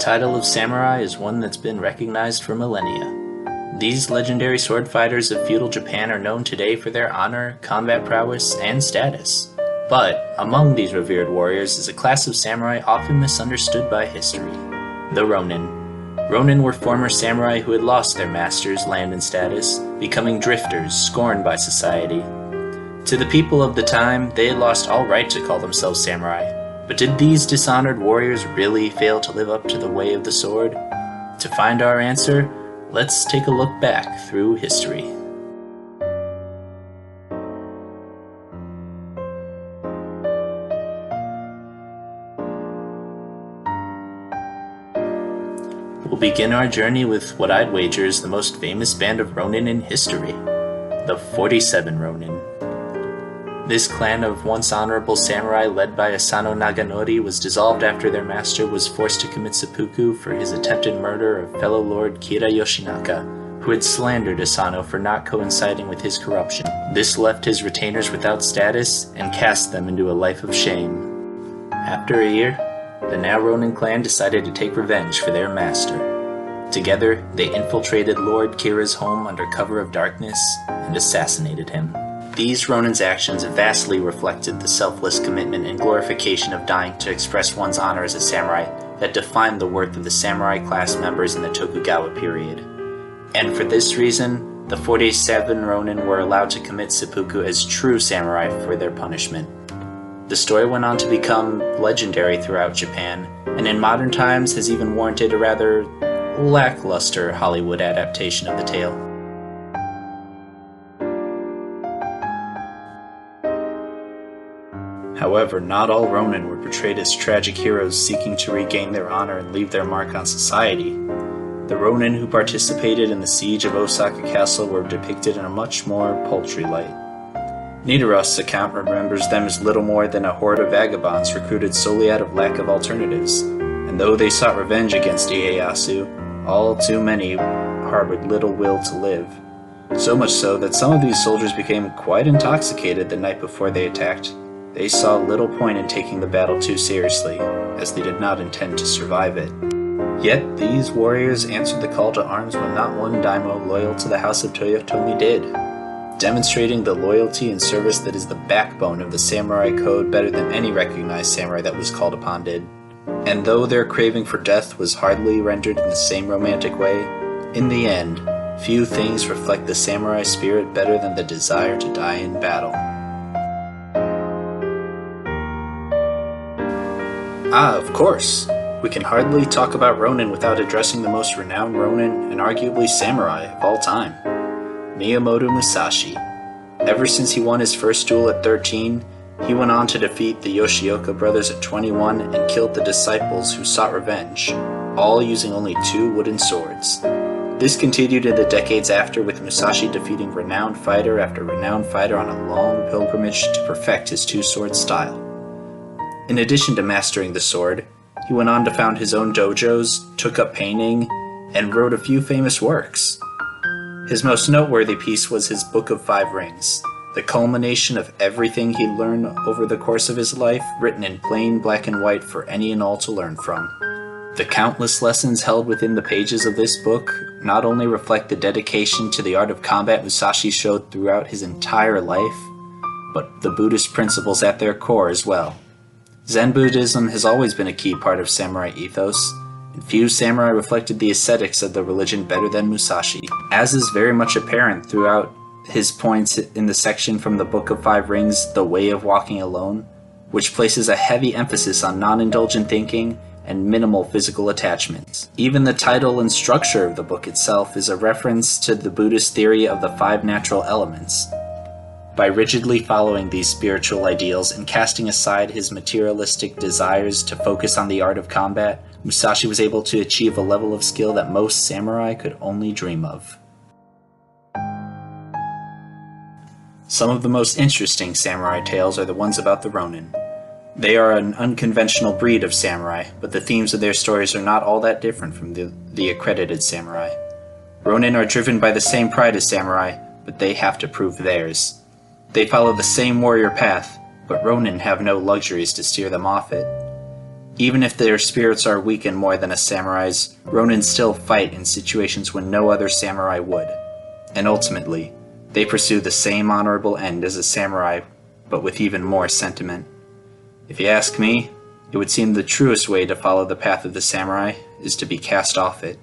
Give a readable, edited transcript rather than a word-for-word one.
title of samurai is one that's been recognized for millennia. These legendary sword fighters of feudal Japan are known today for their honor, combat prowess, and status. But among these revered warriors is a class of samurai often misunderstood by history: the Ronin. Ronin were former samurai who had lost their masters, land, and status, becoming drifters, scorned by society. To the people of the time, they had lost all right to call themselves samurai. But did these dishonored warriors really fail to live up to the way of the sword? To find our answer, let's take a look back through history. We'll begin our journey with what I'd wager is the most famous band of Ronin in history, the 47 Ronin. This clan of once honorable samurai led by Asano Naganori was dissolved after their master was forced to commit seppuku for his attempted murder of fellow lord Kira Yoshinaka, who had slandered Asano for not coinciding with his corruption. This left his retainers without status and cast them into a life of shame. After a year, the now Ronin clan decided to take revenge for their master. Together, they infiltrated Lord Kira's home under cover of darkness and assassinated him. These Ronin's actions vastly reflected the selfless commitment and glorification of dying to express one's honor as a samurai that defined the worth of the samurai class members in the Tokugawa period. And for this reason, the 47 Ronin were allowed to commit seppuku as true samurai for their punishment. The story went on to become legendary throughout Japan, and in modern times has even warranted a rather lackluster Hollywood adaptation of the tale. However, not all Ronin were portrayed as tragic heroes seeking to regain their honor and leave their mark on society. The Ronin who participated in the siege of Osaka Castle were depicted in a much more paltry light. Nidaros's account remembers them as little more than a horde of vagabonds recruited solely out of lack of alternatives, and though they sought revenge against Ieyasu, all too many harbored little will to live. So much so that some of these soldiers became quite intoxicated the night before they attacked. They saw little point in taking the battle too seriously, as they did not intend to survive it. Yet these warriors answered the call to arms when not one daimyo loyal to the house of Toyotomi did, demonstrating the loyalty and service that is the backbone of the samurai code better than any recognized samurai that was called upon did. And though their craving for death was hardly rendered in the same romantic way, in the end, few things reflect the samurai spirit better than the desire to die in battle. Of course! We can hardly talk about Ronin without addressing the most renowned Ronin and arguably samurai of all time, Miyamoto Musashi. Ever since he won his first duel at 13, he went on to defeat the Yoshioka brothers at 21 and killed the disciples who sought revenge, all using only 2 wooden swords. This continued in the decades after, with Musashi defeating renowned fighter after renowned fighter on a long pilgrimage to perfect his 2-sword style. In addition to mastering the sword, he went on to found his own dojos, took up painting, and wrote a few famous works. His most noteworthy piece was his Book of 5 Rings, the culmination of everything he learned over the course of his life, written in plain black and white for any and all to learn from. The countless lessons held within the pages of this book not only reflect the dedication to the art of combat Musashi showed throughout his entire life, but the Buddhist principles at their core as well. Zen Buddhism has always been a key part of samurai ethos, and few samurai reflected the ascetics of the religion better than Musashi, as is very much apparent throughout his points in the section from the Book of 5 Rings, The Way of Walking Alone, which places a heavy emphasis on non-indulgent thinking and minimal physical attachments. Even the title and structure of the book itself is a reference to the Buddhist theory of the 5 natural elements. By rigidly following these spiritual ideals and casting aside his materialistic desires to focus on the art of combat, Musashi was able to achieve a level of skill that most samurai could only dream of. Some of the most interesting samurai tales are the ones about the Ronin. They are an unconventional breed of samurai, but the themes of their stories are not all that different from the accredited samurai. Ronin are driven by the same pride as samurai, but they have to prove theirs. They follow the same warrior path, but Ronin have no luxuries to steer them off it. Even if their spirits are weakened more than a samurai's, ronin still fight in situations when no other samurai would. And ultimately, they pursue the same honorable end as a samurai, but with even more sentiment. If you ask me, it would seem the truest way to follow the path of the samurai is to be cast off it.